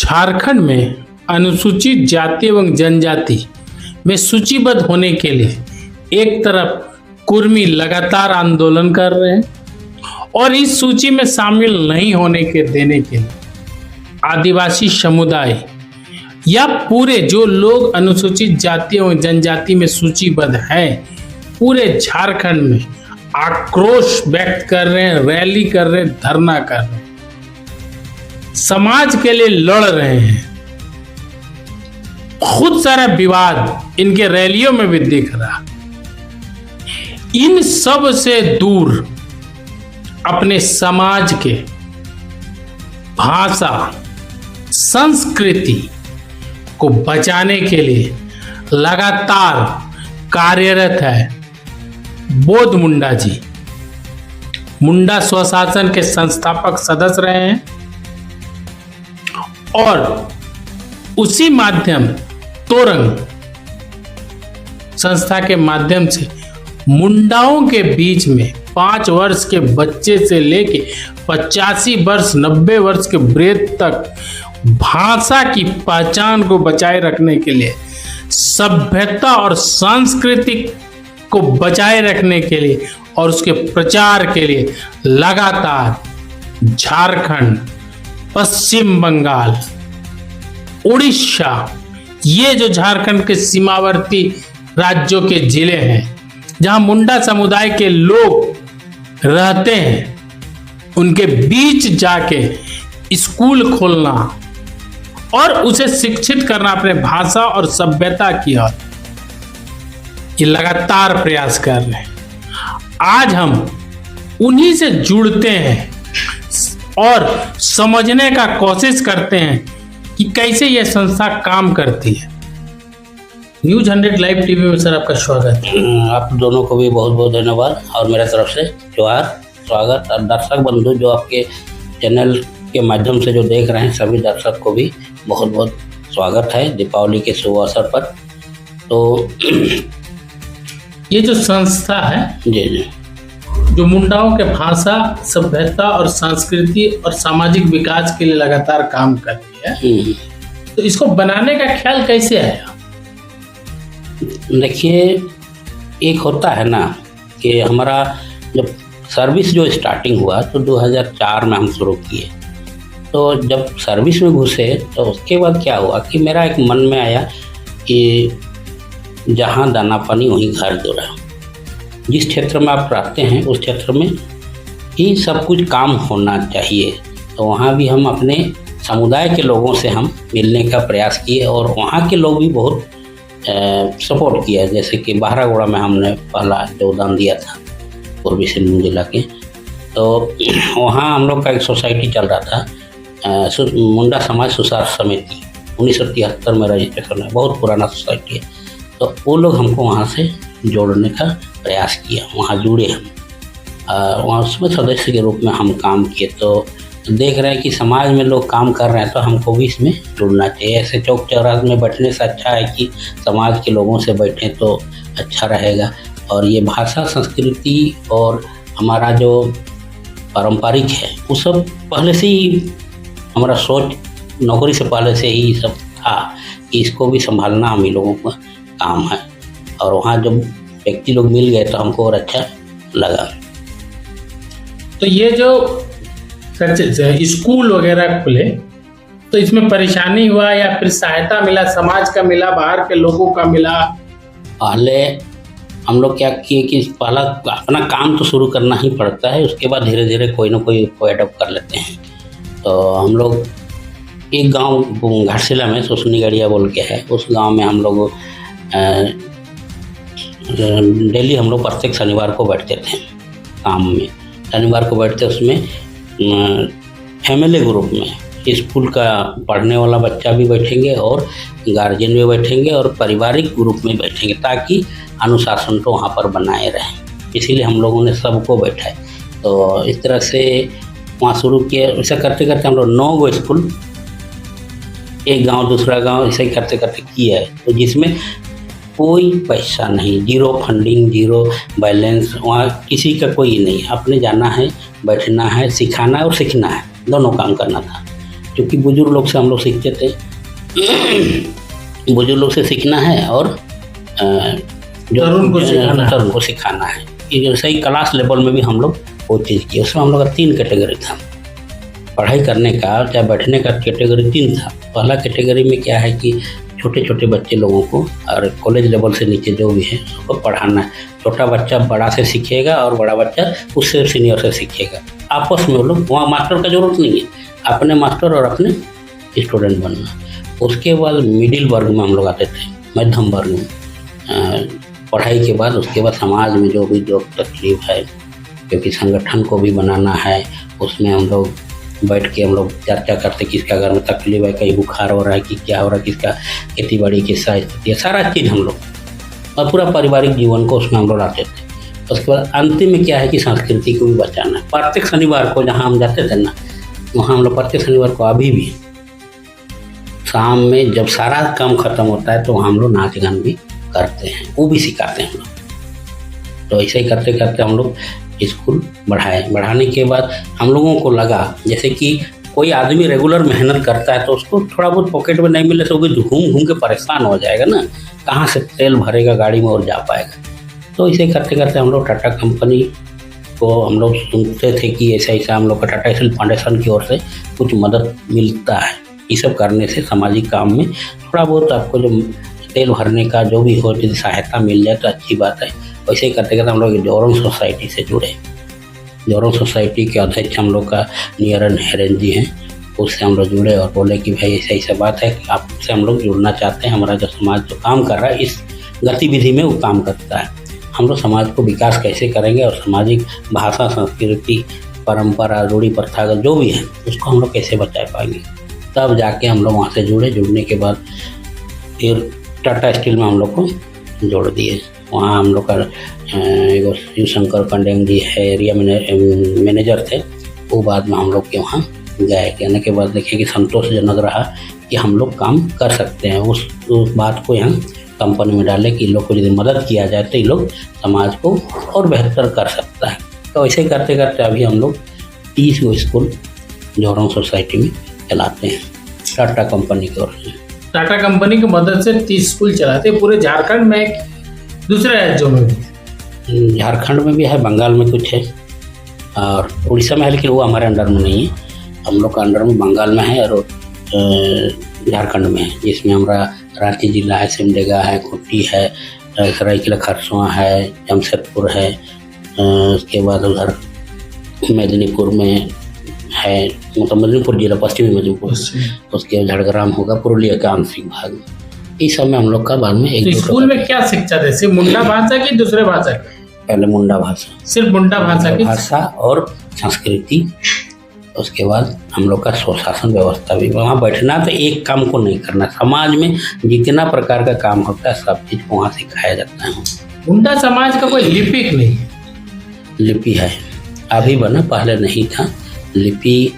झारखंड में अनुसूचित जाति एवं जनजाति में सूचीबद्ध होने के लिए एक तरफ कुर्मी लगातार आंदोलन कर रहे हैं और इस सूची में शामिल नहीं होने के देने के लिए आदिवासी समुदाय या पूरे जो लोग अनुसूचित जाति एवं जनजाति में सूचीबद्ध हैं पूरे झारखंड में आक्रोश व्यक्त कर रहे हैं, रैली कर रहे हैं, धरना कर रहे हैं, समाज के लिए लड़ रहे हैं। बहुत सारा विवाद इनके रैलियों में भी दिख रहा। इन सब से दूर अपने समाज के भाषा संस्कृति को बचाने के लिए लगातार कार्यरत है बोध मुंडा जी। मुंडा स्वशासन के संस्थापक सदस्य रहे हैं और उसी माध्यम तोरंग संस्था के माध्यम से मुंडाओं के बीच में 5 वर्ष के बच्चे से लेके 85 वर्ष 90 वर्ष के वृद्ध तक भाषा की पहचान को बचाए रखने के लिए, सभ्यता और संस्कृति को बचाए रखने के लिए और उसके प्रचार के लिए लगातार झारखंड, पश्चिम बंगाल, उड़ीसा, ये जो झारखंड के सीमावर्ती राज्यों के जिले हैं जहां मुंडा समुदाय के लोग रहते हैं, उनके बीच जाके स्कूल खोलना और उसे शिक्षित करना अपने भाषा और सभ्यता की ओर, ये लगातार प्रयास कर रहे हैं। आज हम उन्हीं से जुड़ते हैं और समझने का कोशिश करते हैं कि कैसे यह संस्था काम करती है। न्यूज 100 लाइव टीवी में सर आपका स्वागत है। आप दोनों को भी बहुत बहुत धन्यवाद और मेरे तरफ से जोहार, स्वागत। और दर्शक बंधु जो आपके चैनल के माध्यम से जो देख रहे हैं सभी दर्शक को भी बहुत बहुत स्वागत है दीपावली के शुभ अवसर पर। तो ये जो संस्था है जी जो मुंडाओं के भाषा, सभ्यता और संस्कृति और सामाजिक विकास के लिए लगातार काम करती है, तो इसको बनाने का ख्याल कैसे आया? देखिए, एक होता है ना कि हमारा जब सर्विस जो स्टार्टिंग हुआ तो 2004 में हम शुरू किए। तो जब सर्विस में घुसे तो उसके बाद क्या हुआ कि मेरा एक मन में आया कि जहाँ दाना पानी वहीं घर जुड़ा। जिस क्षेत्र में आप रहते हैं उस क्षेत्र में ही सब कुछ काम होना चाहिए। तो वहाँ भी हम अपने समुदाय के लोगों से हम मिलने का प्रयास किए और वहाँ के लोग भी बहुत सपोर्ट किया। जैसे कि बहरागोड़ा में हमने पहला योगदान दिया था पूर्वी सिंहभूम जिला के। तो वहाँ हम लोग का एक सोसाइटी चल रहा था, मुंडा समाज सुसार समिति, 1973 में रजिस्ट्रेशन है, बहुत पुराना सोसाइटी है। तो वो लोग हमको वहाँ से जोड़ने का प्रयास किया, वहाँ जुड़े हम, वहाँ उसमें सदस्य के रूप में हम काम किए। तो देख रहे हैं कि समाज में लोग काम कर रहे हैं तो हमको भी इसमें जुड़ना चाहिए। ऐसे चौक चौराहे में बैठने से अच्छा है कि समाज के लोगों से बैठें तो अच्छा रहेगा। और ये भाषा, संस्कृति और हमारा जो पारंपरिक है वो सब पहले से ही हमारा सोच, नौकरी से पहले से ही सब था कि इसको भी संभालना हम ही लोगों का काम है। और वहाँ जब व्यक्ति लोग मिल गए तो हमको और अच्छा लगा। तो ये जो स्कूल वगैरह खुले तो इसमें परेशानी हुआ या फिर सहायता मिला, समाज का मिला, बाहर के लोगों का मिला? पहले हम लोग क्या किए कि पहला अपना काम तो शुरू करना ही पड़ता है, उसके बाद धीरे धीरे कोई ना कोई एडॉप्ट कर लेते हैं। तो हम लोग एक गांव घाटशिला में सुसनी गढ़िया बोल के है, उस गांव में हम लोग डेली हम लोग प्रत्येक शनिवार को बैठते थे काम में। शनिवार को बैठते उसमें फैमिली ग्रुप में स्कूल का पढ़ने वाला बच्चा भी बैठेंगे और गार्जियन भी बैठेंगे और पारिवारिक ग्रुप में बैठेंगे ताकि अनुशासन तो वहाँ पर बनाए रहे। इसीलिए हम लोगों ने सबको बैठाए। तो इस तरह से वहाँ शुरू किया। ऐसा करते करते हम लोग 9 गो स्कूल, एक गांव दूसरा गांव, ऐसे ही करते करते किया है। तो जिसमें कोई पैसा नहीं, जीरो फंडिंग, जीरो बैलेंस, वहाँ किसी का कोई नहीं। आपने जाना है, बैठना है, सिखाना है और सीखना है, दोनों काम करना था। क्योंकि बुजुर्ग लोग से हम लोग सीखते थे। बुजुर्ग लोग से सीखना है और जो तरुण को सिखाना है। ये सही क्लास लेवल में भी हम लोग वो चीज़ की। उसमें हम लोग का 3 कैटेगरी था पढ़ाई करने का, चाहे बैठने का कैटेगरी 3 था। पहला कैटेगरी में क्या है कि छोटे छोटे बच्चे लोगों को और कॉलेज लेवल से नीचे जो भी है उसको पढ़ाना है। छोटा बच्चा बड़ा से सीखेगा और बड़ा बच्चा उससे सीनियर से सीखेगा। आपस में वो लोग, वहाँ मास्टर का जरूरत नहीं है, अपने मास्टर और अपने स्टूडेंट बनना। उसके बाद मिडिल वर्ग में हम लोग आते थे, मध्यम वर्ग में पढ़ाई के बाद। उसके बाद समाज में जो भी जो तकलीफ है, क्योंकि संगठन को भी बनाना है, उसमें हम लोग बैठ के हम लोग चर्चा करते किसका घर में तकलीफ है, कहीं बुखार हो रहा है कि क्या हो रहा है, किसका खेती बाड़ी किसका स्थिति है, सारा चीज़ हम लोग, और पूरा पारिवारिक जीवन को उसमें हम लोग लाते थे। उसके बाद अंतिम में क्या है कि संस्कृति को भी बचाना है। प्रत्येक शनिवार को जहाँ हम जाते थे ना, वहाँ हम लोग प्रत्येक शनिवार को अभी भी शाम में जब सारा काम खत्म होता है तो वहाँ हम लोग नाच गान भी करते हैं, वो भी सिखाते हैं हम लोग। तो ऐसे ही करते करते हम लोग स्कूल बढ़ाने के बाद हम लोगों को लगा जैसे कि कोई आदमी रेगुलर मेहनत करता है तो उसको थोड़ा बहुत पॉकेट में नहीं मिले तो वो घूम घूम के परेशान हो जाएगा ना, कहाँ से तेल भरेगा गाड़ी में और जा पाएगा। तो इसे करते करते हम लोग टाटा कंपनी को हम लोग सुनते थे कि ऐसा ऐसा हम लोग का टाटा स्टील फाउंडेशन की ओर से कुछ मदद मिलता है। ये सब करने से सामाजिक काम में थोड़ा बहुत आपको जो तेल भरने का जो भी हो यदि सहायता मिल जाए तो अच्छी बात है। वैसे ही करते करते हम लोग जोरम सोसाइटी से जुड़े। जोरम सोसाइटी के अध्यक्ष हम लोग का नियरन हेरन जी हैं, उससे हम लोग जुड़े और बोले कि भाई ऐसा ऐसा बात है, आपसे हम लोग जुड़ना चाहते हैं। हमारा जो समाज जो काम कर रहा है इस गतिविधि में वो काम करता है, हम लोग समाज को विकास कैसे करेंगे और सामाजिक भाषा संस्कृति परंपरा रूढ़ी प्रथा जो भी है उसको हम लोग कैसे बचा पाएंगे। तब जाके हम लोग वहाँ से जुड़े। जुड़ने के बाद फिर टाटा स्टील में हम लोग को जोड़ दिए। वहाँ हम लोग का एगो शिवशंकर कंडेंग जी है, एरिया मैनेजर थे, वो बाद में हम लोग के वहाँ गए। कहने के बाद देखे कि संतोषजनक रहा कि हम लोग काम कर सकते हैं। उस बात को यहाँ कंपनी में डाले कि लोग को यदि मदद किया जाए तो ये लोग समाज को और बेहतर कर सकता है। तो ऐसे करते करते अभी हम लोग 30 गो स्कूल जोरम सोसाइटी में चलाते हैं टाटा कंपनी की ओर से। टाटा कंपनी की मदद से 30 स्कूल चलाते हैं पूरे झारखंड में, दूसरे राज्यों में भी? झारखंड में भी है, बंगाल में कुछ है और उड़ीसा में है, लेकिन वो हमारे अंडर में नहीं है। हम लोग का अंडर में बंगाल में है और झारखंड में है, जिसमें हमारा रांची जिला है, सिमडेगा है, खूंटी है, सरायकेला खरसुआ है, जमशेदपुर है, उसके बाद उधर मेदिनीपुर में है, मतलब मेदिनीपुर जिला पश्चिमी मेदिनीपुर, उसके झड़ग्राम होगा, पुरुलिया का आंशिक भाग। इस सब में हम लोग का बाद में एक तो स्कूल में क्या शिक्षा थे? सिर्फ मुंडा भाषा की दूसरे भाषा की? पहले मुंडा भाषा, सिर्फ मुंडा भाषा की भाषा और संस्कृति। उसके बाद हम लोग का स्वशासन व्यवस्था भी। वहाँ बैठना तो एक काम को नहीं करना, समाज में जितना प्रकार का काम होता है सब चीज़ को वहाँ सिखाया जाता है। मुंडा समाज का कोई लिपिक नहीं है? लिपि है, अभी बना, पहले नहीं था। लिपि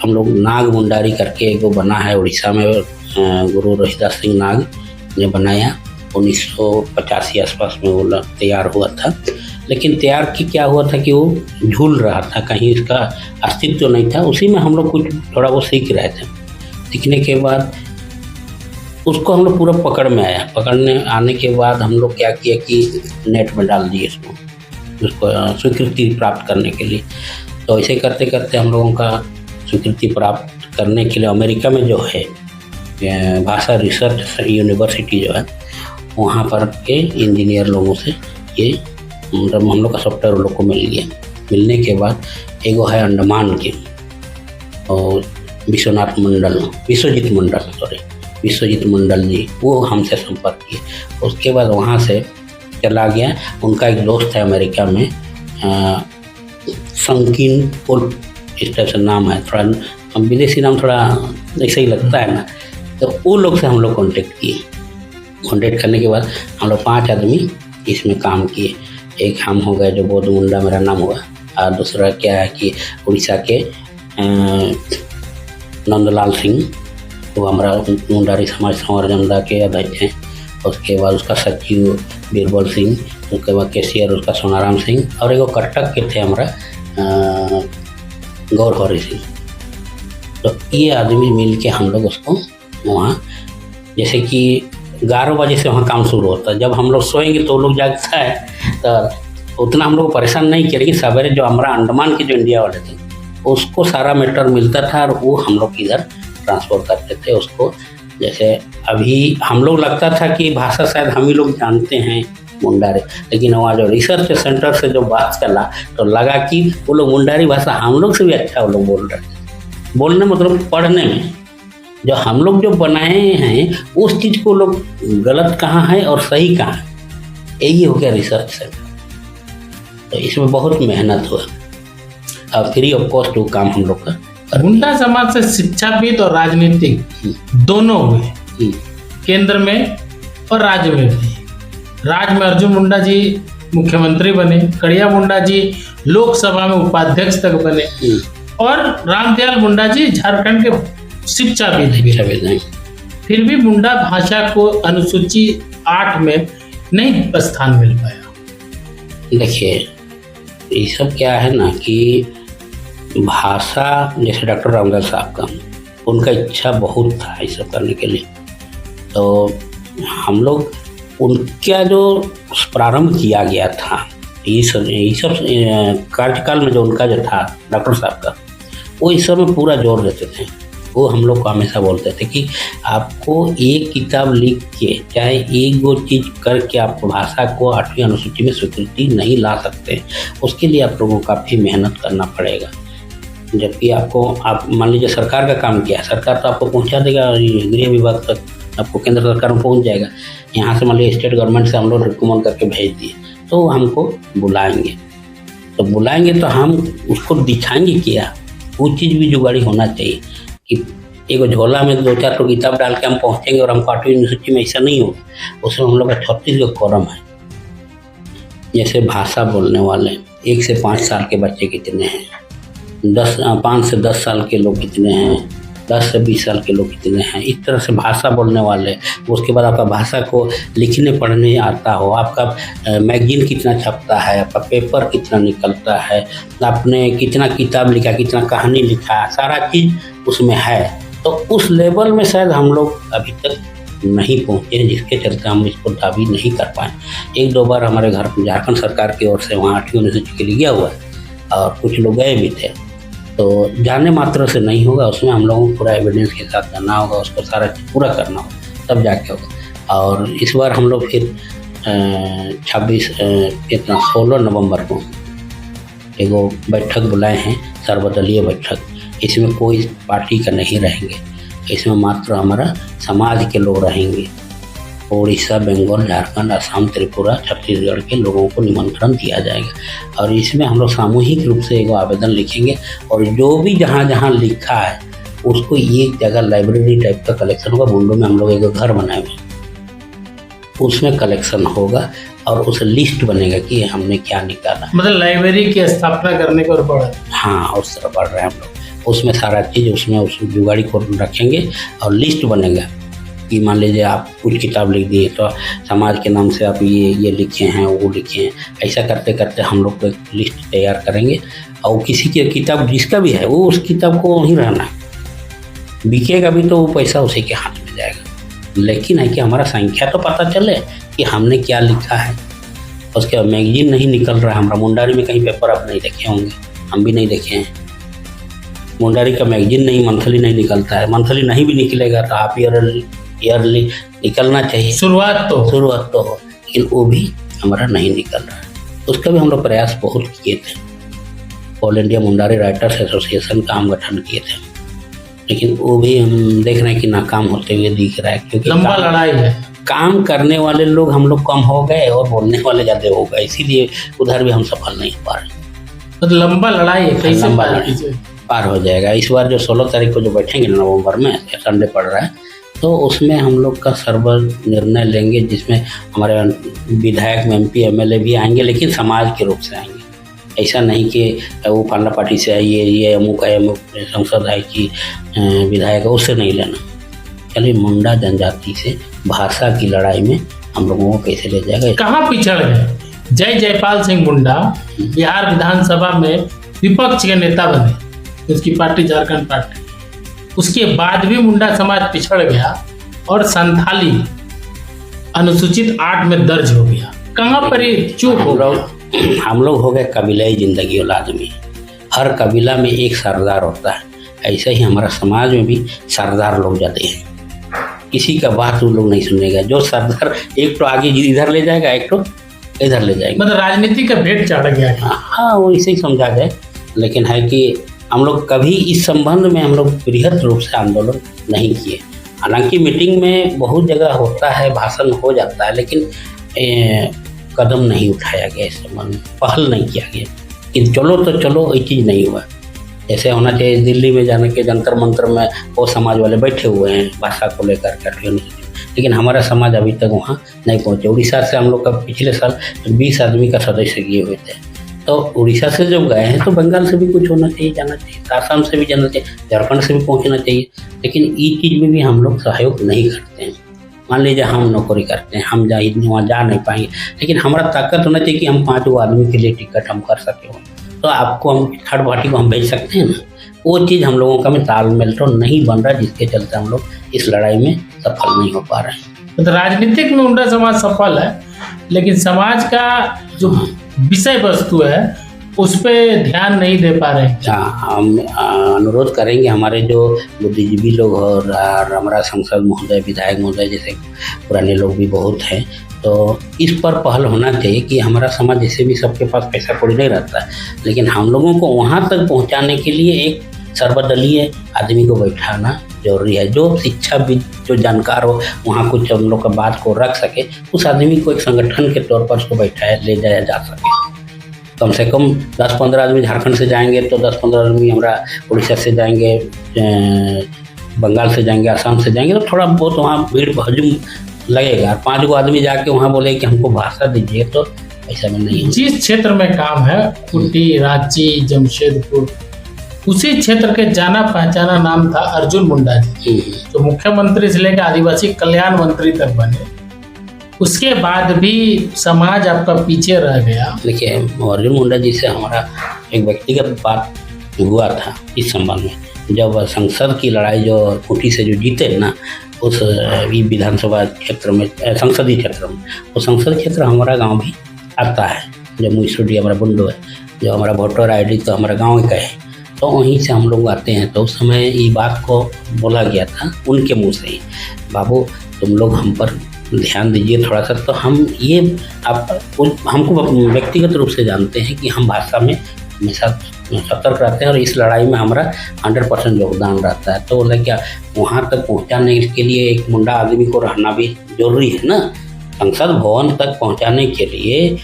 हम लोग नाग मुंडारी करके एक बना है उड़ीसा में, गुरु रोहिदास सिंह नाग ने बनाया। 1985 आसपास में वो तैयार हुआ था, लेकिन तैयार की क्या हुआ था कि वो झूल रहा था, कहीं इसका अस्तित्व नहीं था। उसी में हम लोग कुछ थोड़ा वो सीख रहे थे। सीखने के बाद उसको हम लोग पूरा पकड़ में आया। पकड़ने आने के बाद हम लोग क्या किया कि नेट में डाल दिए उसको स्वीकृति प्राप्त करने के लिए। तो ऐसे करते करते हम लोगों का स्वीकृति प्राप्त करने के लिए अमेरिका में जो है भाषा रिसर्च यूनिवर्सिटी जो है, वहाँ पर के इंजीनियर लोगों से ये मतलब हम लोग का सॉफ्टवेयर लोग को मिल गया। मिलने के बाद एगो है अंडमान के और विश्वजीत मंडल जी, वो हमसे संपर्क किए। उसके बाद वहाँ से चला गया। उनका एक दोस्त है अमेरिका में, संकीन पुल इस टाइप से नाम है, थोड़ा विदेशी नाम थोड़ा ऐसा ही लगता है ना। तो वो लोग से हम लोग कांटेक्ट किए। कांटेक्ट करने के बाद हम लोग 5 आदमी इसमें काम किए। एक हम हो गए जो बोध मुंडा मेरा नाम हुआ, और दूसरा क्या है कि उड़ीसा के नंदलाल सिंह, वो हमारा मुंडारी समाज संवर्धन के अध्यक्ष हैं। उसके बाद उसका सचिव बीरबल सिंह, उसके बाद कैशियर उसका सोनाराम सिंह, और एगो कटक के थे हमारा गौर हरि सिंह। तो ये आदमी मिल के हम लोग उसको वहाँ, जैसे कि 11 बजे से वहाँ काम शुरू होता है, जब हम लोग सोएंगे तो वो लोग जागता है, तो उतना हम लोग को परेशान नहीं किया। लेकिन सवेरे जो हमारा अंडमान के जो इंडिया वाले थे उसको सारा मैटर मिलता था और वो हम लोग इधर ट्रांसफर करते थे उसको। जैसे अभी हम लोग लगता था कि भाषा शायद हम ही लोग जानते हैं मुंडारी, लेकिन वहाँ जो रिसर्च सेंटर से जो बात चला तो लगा कि वो लोग मुंडारी भाषा हम लोग से भी अच्छा वो लोग बोल रहे थे। बोलने मतलब पढ़ने में जो हम लोग जो बनाए हैं उस चीज़ को लोग गलत कहाँ है और सही कहाँ है, यही हो गया रिसर्च सेंटर। तो इसमें बहुत मेहनत हुआ और फ्री ऑफ कॉस्ट वो काम हम लोग का। मुंडा समाज से शिक्षाविद और राजनीतिक दोनों हुए, केंद्र में और राज्य में भी। राज्य में अर्जुन मुंडा जी मुख्यमंत्री बने, कड़िया मुंडा जी लोकसभा में उपाध्यक्ष तक बने और रामदयाल मुंडा जी झारखंड के शिक्षाविद हैं। फिर भी मुंडा भाषा को अनुसूची 8 में नहीं स्थान मिल पाया। देखिए ये सब क्या है ना कि भाषा, जैसे डॉक्टर रामदास साहब का उनका इच्छा बहुत था ये सब करने के लिए, तो हम लोग उनका जो प्रारंभ किया गया था ये सब कार्यकाल में जो उनका जो था डॉक्टर साहब का, वो इस सब में पूरा जोर देते थे। वो हम लोग को हमेशा बोलते थे कि आपको एक किताब लिख के चाहे एक दो चीज़ करके आप भाषा को 8वीं अनुसूची में स्वीकृति नहीं ला सकते, उसके लिए आप लोगों को काफ़ी मेहनत करना पड़ेगा। जबकि आपको, आप मान लीजिए सरकार का काम किया, सरकार तो आपको पहुंचा देगा, गृह विभाग तक आपको केंद्र सरकार में पहुंच जाएगा। यहाँ से मान लीजिए स्टेट गवर्नमेंट से हम लोग रिकमेंड करके भेज दिए तो हमको बुलाएंगे, तो बुलाएंगे तो हम उसको दिखाएंगे क्या, वो चीज़ भी जुगाड़ी होना चाहिए कि एक झोला में 2-4 तो किताब डाल के हम पहुँचेंगे और हमको 8वीं अनुसूची में ऐसा नहीं होगा। उसमें हम लोग का 36 का कॉलम है। जैसे भाषा बोलने वाले 1 से 5 साल के बच्चे कितने हैं, 5 से 10 साल के लोग कितने हैं, 10 से 20 साल के लोग कितने हैं, इस तरह से भाषा बोलने वाले। उसके बाद आपका भाषा को लिखने पढ़ने आता हो, आपका मैगजीन कितना छपता है, आपका पेपर कितना निकलता है, आपने कितना किताब लिखा, कितना कहानी लिखा, सारा चीज़ उसमें है। तो उस लेवल में शायद हम लोग अभी तक नहीं पहुँचे, जिसके चलते हम इसको दावी नहीं कर पाए। 1-2 बार हमारे घर झारखंड सरकार की ओर से वहाँ 8वीं अनुसूची के लिए गया हुआ है और कुछ लोग गए भी थे। तो जाने मात्र से नहीं होगा, उसमें हम लोगों को पूरा एविडेंस के साथ जाना होगा, उसको सारा चीज़ पूरा करना होगा, तब जाके होगा। और इस बार हम लोग फिर 16 नवंबर को एगो बैठक बुलाए हैं, सर्वदलीय बैठक। इसमें कोई पार्टी का नहीं रहेंगे, इसमें मात्र हमारा समाज के लोग रहेंगे। उड़ीसा, बंगाल, झारखंड, असम, त्रिपुरा, छत्तीसगढ़ के लोगों को निमंत्रण दिया जाएगा और इसमें हम लोग सामूहिक रूप से एक आवेदन लिखेंगे और जो भी जहाँ जहाँ लिखा है उसको एक जगह लाइब्रेरी टाइप का कलेक्शन होगा। मुंडो में हम लोग एक घर बनाए हुए, उसमें कलेक्शन होगा और उस लिस्ट बनेगा कि हमने क्या निकाला। मतलब लाइब्रेरी की स्थापना करने को बढ़, हाँ, उस तरह बढ़ रहे हैं हम लोग। उसमें सारा चीज़ उसमें उस जुगाड़ी को रखेंगे और लिस्ट बनेगा कि मान लीजिए आप कुछ किताब लिख दिए तो समाज के नाम से आप ये लिखे हैं, वो लिखे हैं। ऐसा करते करते हम लोग एक लिस्ट तैयार करेंगे और किसी की किताब जिसका भी है वो उस किताब को वहीं रहना है, बिकेगा भी तो वो पैसा उसी के हाथ में जाएगा। लेकिन है कि हमारा संख्या तो पता चले कि हमने क्या लिखा है। उसके बाद मैगजीन नहीं निकल रहा है हमारा। मुंडारी में कहीं पेपर आप नहीं देखे होंगे, हम भी नहीं देखे हैं। मुंडारी का मैगजीन नहीं, मंथली नहीं निकलता है। मंथली नहीं भी निकलेगा तो आप ईयरली निकलना चाहिए, शुरुआत तो हो, लेकिन वो भी हमारा नहीं निकल रहा है। उसका भी हम लोग प्रयास बहुत किए थे। All India Mundari writers association का हम गठन किए थे, लेकिन वो भी हम देख रहे हैं कि नाकाम होते हुए दिख रहा है, क्योंकि लंबा लड़ाई है। काम करने वाले लोग हम लोग कम हो गए और बोलने वाले ज़्यादा हो गए, इसीलिए उधर भी हम सफल नहीं हो पा रहे। तो लंबा लड़ाई है, कैसे पार हो जाएगा। इस बार जो 16 तारीख को जो बैठेंगे नवंबर में, संडे पड़ रहा है, तो उसमें हम लोग का सर्व निर्णय लेंगे, जिसमें हमारे विधायक में MP MLA भी आएंगे, लेकिन समाज के रूप से आएंगे। ऐसा नहीं कि वो फलाना पार्टी से है, ये अमुक है, अमुक संसद है कि विधायक है, उससे नहीं लेना। चलिए मुंडा जनजाति से भाषा की लड़ाई में हम लोगों को कैसे ले जाएगा। कहाँ पिछड़ गए? जय जयपाल सिंह मुंडा बिहार विधानसभा में विपक्ष के नेता बने, उसकी पार्टी झारखंड पार्टी, उसके बाद भी मुंडा समाज पिछड़ गया और संथाली अनुसूचित 8 में दर्ज हो गया। कहाँ पर ये चूक हो गया? हम लोग हो गए कबीलाई जिंदगी वाला आदमी। हर कबीला में एक सरदार होता है, ऐसे ही हमारा समाज में भी सरदार लोग जाते हैं। किसी का बात वो लोग नहीं सुनेगा। जो सरदार एक तो आगे इधर ले जाएगा, एक तो इधर ले जाएगा। मतलब राजनीति का भेंट चढ़ गया है। हाँ, वो इसे ही समझा जाए। लेकिन है कि हम लोग कभी इस संबंध में हम लोग बृहद रूप से आंदोलन नहीं किए। हालांकि मीटिंग में बहुत जगह होता है, भाषण हो जाता है, लेकिन कदम नहीं उठाया गया इस संबंध में, पहल नहीं किया गया कि चलो तो चलो, ये चीज़ नहीं हुआ। जैसे होना चाहिए दिल्ली में जाने के जंतर मंतर में वो समाज वाले बैठे हुए हैं भाषा को लेकर करके, लेकिन हमारा समाज अभी तक वहाँ नहीं पहुँचे। उड़ीसा से हम लोग का पिछले साल 20 आदमी का सदस्य किए हुए थे। तो उड़ीसा से जब गए हैं तो बंगाल से भी कुछ होना चाहिए, जाना चाहिए, आसाम से भी जाना चाहिए, झारखंड से भी पहुँचना चाहिए। लेकिन ये चीज़ में भी हम लोग सहयोग नहीं करते हैं। मान लीजिए हम नौकरी करते हैं, हम वहाँ जा नहीं पाएंगे, लेकिन हमारा ताकत होना चाहिए कि हम 5 आदमी के लिए टिकट हम कर सके। तो आपको हम थर्ड पार्टी को हम भेज सकते हैं ना, वो चीज़ हम लोगों का में तालमेल तो नहीं बन रहा, जिसके चलते हम लोग इस लड़ाई में सफल नहीं हो पा रहे हैं। तो राजनीतिक में मुंडा समाज सफल है, लेकिन समाज का जो विषय वस्तु है उस पर ध्यान नहीं दे पा रहे हैं। हम अनुरोध करेंगे हमारे जो बुद्धिजीवी लोग और हमारा सांसद महोदय, विधायक महोदय जैसे पुराने लोग भी बहुत हैं, तो इस पर पहल होना चाहिए कि हमारा समाज जैसे भी सबके पास पैसा कौड़ी नहीं रहता, लेकिन हम लोगों को वहाँ तक पहुँचाने के लिए एक सर्वदलीय आदमी को बैठाना जरूरी है। जो शिक्षा भी जो जानकार हो, वहाँ कुछ हम लोग का बात को रख सके, उस आदमी को एक संगठन के तौर पर उसको बैठाया ले जाया जा सके। कम से कम 10-15 आदमी झारखंड से जाएंगे, तो 10-15 आदमी हमारा उड़ीसा से जाएंगे, बंगाल से जाएंगे, आसाम से जाएंगे, तो थोड़ा बहुत वहाँ भीड़ हजूम लगेगा। 5 आदमी जाके वहाँ बोले कि हमको भाषा दीजिए, तो ऐसा में नहीं। जिस क्षेत्र में काम है, कुटी, रांची, जमशेदपुर, उसी क्षेत्र के जाना पहचाना नाम था अर्जुन मुंडा जी, जो मुख्यमंत्री से लेकर आदिवासी कल्याण मंत्री तक बने। उसके बाद भी समाज आपका पीछे रह गया। देखिए, अर्जुन मुंडा जी से हमारा एक व्यक्तिगत बात हुआ था इस संबंध में। जब संसद की लड़ाई जो कुटी से जो जीते ना, उस विधानसभा क्षेत्र में, संसदीय क्षेत्र में, वो संसद क्षेत्र हमारा गांव भी आता है। जब मुईसुडी हमारा बुंडो है, जो हमारा वोटर आईडी तो हमारा गांव का है, तो वहीं से हम लोग आते हैं। तो उस समय ये बात को बोला गया था उनके मुंह से ही, बाबू तुम लोग हम पर ध्यान दीजिए थोड़ा सा। तो हम ये हमको व्यक्तिगत रूप से जानते हैं कि हम भाषा में हमेशा सतर्क रहते हैं और इस लड़ाई में हमारा 100% योगदान रहता है। तो बोला क्या, वहाँ तक पहुँचाने के लिए एक मुंडा आदमी को रहना भी जरूरी है ना। संसद भवन तक पहुँचाने के लिए,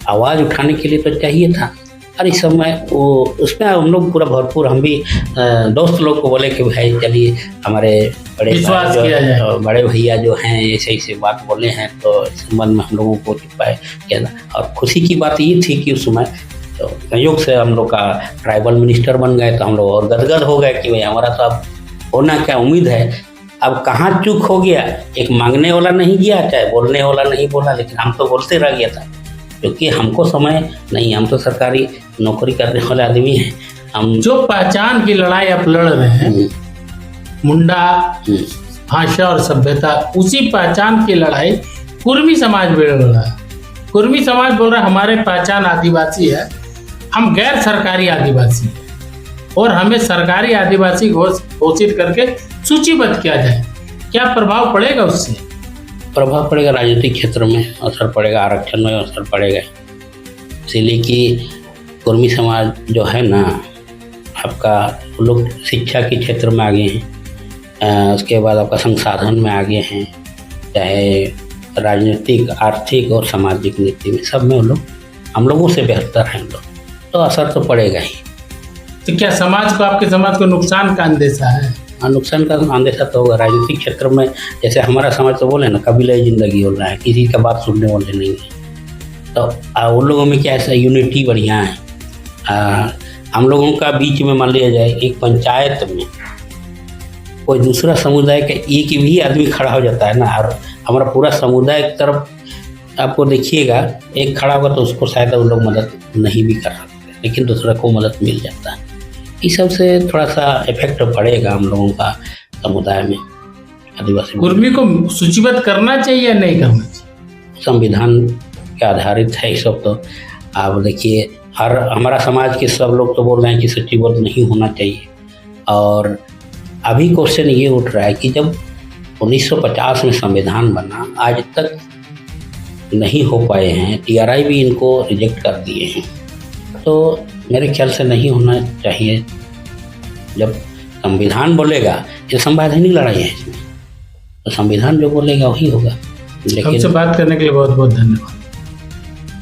आवाज़ उठाने के लिए तो चाहिए था। और इस समय वो उसमें हम लोग पूरा भरपूर, हम भी दोस्त लोग को बोले कि भाई चलिए हमारे बड़े भैया जो हैं ऐसे ऐसे बात बोले हैं, तो इस संबंध में हम लोगों को चिपकाए किया। और खुशी की बात ये थी कि उस समय तो संयोग से हम लोग का ट्राइबल मिनिस्टर बन गए, तो हम लोग और गदगद हो गए कि भाई हमारा तो अब होना क्या उम्मीद है। अब कहाँ चूक हो गया, एक मांगने वाला नहीं गया, चाहे बोलने वाला नहीं बोला, लेकिन हम तो बोलते रह गया था, क्योंकि हमको समय नहीं, हम तो सरकारी नौकरी करने वाले आदमी हैं। हम जो पहचान की लड़ाई आप लड़ रहे हैं, मुंडा भाषा और सभ्यता, उसी पहचान की लड़ाई कुर्मी समाज भी लड़ रहा है। कुर्मी समाज बोल रहा है हमारे पहचान आदिवासी है, हम गैर सरकारी आदिवासी हैं और हमें सरकारी आदिवासी घोषित करके सूचीबद्ध किया जाए। क्या प्रभाव पड़ेगा उससे? प्रभाव पड़ेगा, राजनीतिक क्षेत्र में असर पड़ेगा, आरक्षण में असर पड़ेगा। इसीलिए कि कुर्मी समाज जो है ना, आपका लोग शिक्षा के क्षेत्र में आगे हैं, उसके बाद आपका संसाधन में आगे हैं, चाहे राजनीतिक, आर्थिक और सामाजिक नीति में, सब में हम लोगों से बेहतर हैं लोग, तो असर तो पड़ेगा ही। तो क्या समाज को, आपके समाज को नुकसान का अंदेशा है? नुकसान का अंदेशा तो होगा। राजनीतिक क्षेत्र में जैसे हमारा समाज तो बोले ना, कबीलाई जिंदगी हो रहा है, किसी का बात सुनने वाले नहीं है। तो उन लोगों में क्या ऐसा यूनिटी बढ़िया है। हम लोगों का बीच में मान लिया जाए, एक पंचायत में कोई दूसरा समुदाय का एक भी आदमी खड़ा हो जाता है ना, और हमारा पूरा समुदाय की तरफ आपको देखिएगा, एक खड़ा होगा तो उसको शायद उन लोग मदद नहीं भी कर सकते, लेकिन दूसरा को मदद मिल जाता है। इस सब से थोड़ा सा इफेक्ट पड़ेगा हम लोगों का समुदाय में, आदिवासी कुर्मी को सूचीबद्ध करना चाहिए या नहीं करना चाहिए? संविधान के आधारित है ये सब। तो आप देखिए हमारा समाज के सब लोग तो बोल रहे हैं कि सूचीबद्ध नहीं होना चाहिए। और अभी क्वेश्चन ये उठ रहा है कि जब 1950 में संविधान बना, आज तक नहीं हो पाए हैं, TRI भी इनको रिजेक्ट कर दिए हैं। तो मेरे ख्याल से नहीं होना चाहिए। जब संविधान बोलेगा, ये संवैधानिक लड़ाई है इसमें, तो संविधान जो बोलेगा वही होगा। हमसे बात करने के लिए बहुत बहुत धन्यवाद।